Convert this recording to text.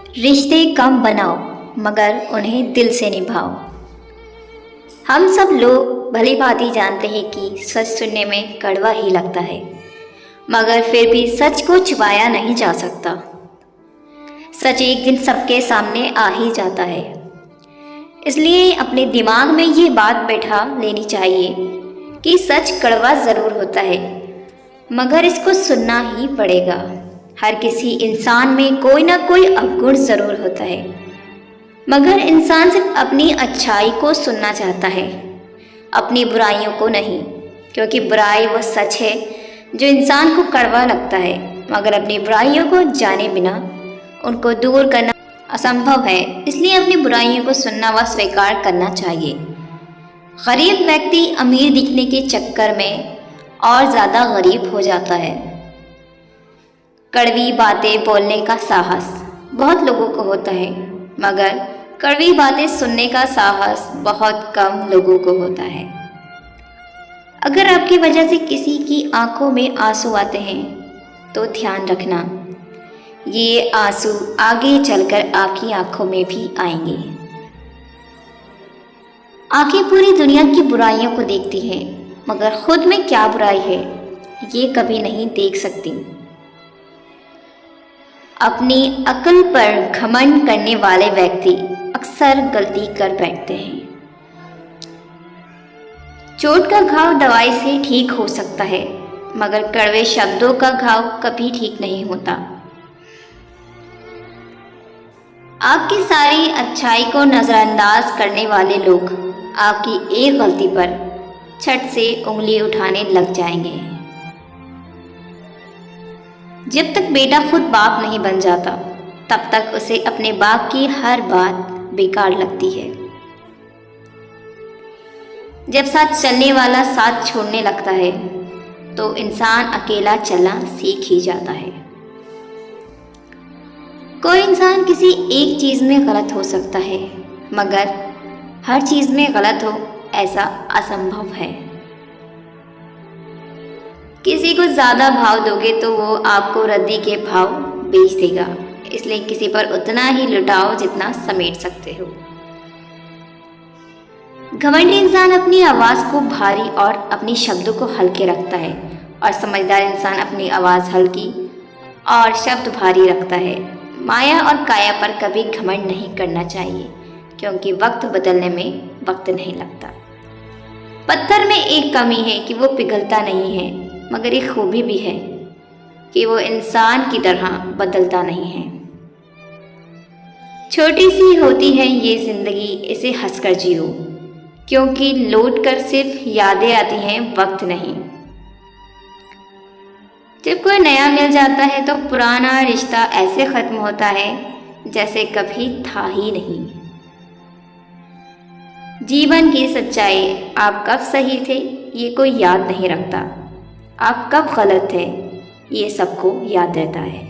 रिश्ते कम बनाओ मगर उन्हें दिल से निभाओ। हम सब लोग भली भांति जानते हैं कि सच सुनने में कड़वा ही लगता है, मगर फिर भी सच को छुपाया नहीं जा सकता। सच एक दिन सबके सामने आ ही जाता है। इसलिए अपने दिमाग में ये बात बैठा लेनी चाहिए कि सच कड़वा ज़रूर होता है, मगर इसको सुनना ही पड़ेगा। हर किसी इंसान में कोई ना कोई अवगुण ज़रूर होता है, मगर इंसान सिर्फ अपनी अच्छाई को सुनना चाहता है, अपनी बुराइयों को नहीं। क्योंकि बुराई वो सच है जो इंसान को कड़वा लगता है, मगर अपनी बुराइयों को जाने बिना उनको दूर करना असंभव है। इसलिए अपनी बुराइयों को सुनना व स्वीकार करना चाहिए। गरीब व्यक्ति अमीर दिखने के चक्कर में और ज़्यादा गरीब हो जाता है। कड़वी बातें बोलने का साहस बहुत लोगों को होता है, मगर कड़वी बातें सुनने का साहस बहुत कम लोगों को होता है। अगर आपकी वजह से किसी की आंखों में आंसू आते हैं तो ध्यान रखना, ये आंसू आगे चलकर आपकी आंखों में भी आएंगे। आंखें पूरी दुनिया की बुराइयों को देखती हैं, मगर खुद में क्या बुराई है ये कभी नहीं देख सकती। अपनी अक्ल पर घमंड करने वाले व्यक्ति अक्सर गलती कर बैठते हैं। चोट का घाव दवाई से ठीक हो सकता है, मगर कड़वे शब्दों का घाव कभी ठीक नहीं होता। आपकी सारी अच्छाई को नज़रअंदाज करने वाले लोग आपकी एक गलती पर झट से उंगली उठाने लग जाएंगे। जब तक बेटा खुद बाप नहीं बन जाता, तब तक उसे अपने बाप की हर बात बेकार लगती है। जब साथ चलने वाला साथ छोड़ने लगता है, तो इंसान अकेला चलना सीख ही जाता है। कोई इंसान किसी एक चीज़ में गलत हो सकता है, मगर हर चीज़ में गलत हो ऐसा असंभव है। किसी को ज़्यादा भाव दोगे तो वो आपको रद्दी के भाव बेच देगा। इसलिए किसी पर उतना ही लुटाओ जितना समेट सकते हो। घमंडी इंसान अपनी आवाज़ को भारी और अपने शब्दों को हल्के रखता है, और समझदार इंसान अपनी आवाज़ हल्की और शब्द भारी रखता है। माया और काया पर कभी घमंड नहीं करना चाहिए, क्योंकि वक्त बदलने में वक्त नहीं लगता। पत्थर में एक कमी है कि वो पिघलता नहीं है, मगर एक खूबी भी है कि वो इंसान की तरह बदलता नहीं है। छोटी सी होती है ये ज़िंदगी, इसे हंसकर जियो, क्योंकि लौट कर सिर्फ यादें आती हैं, वक्त नहीं। जब कोई नया मिल जाता है तो पुराना रिश्ता ऐसे ख़त्म होता है जैसे कभी था ही नहीं। जीवन की सच्चाई, आप कब सही थे ये कोई याद नहीं रखता, आप कब गलत थे ये सबको याद रहता है।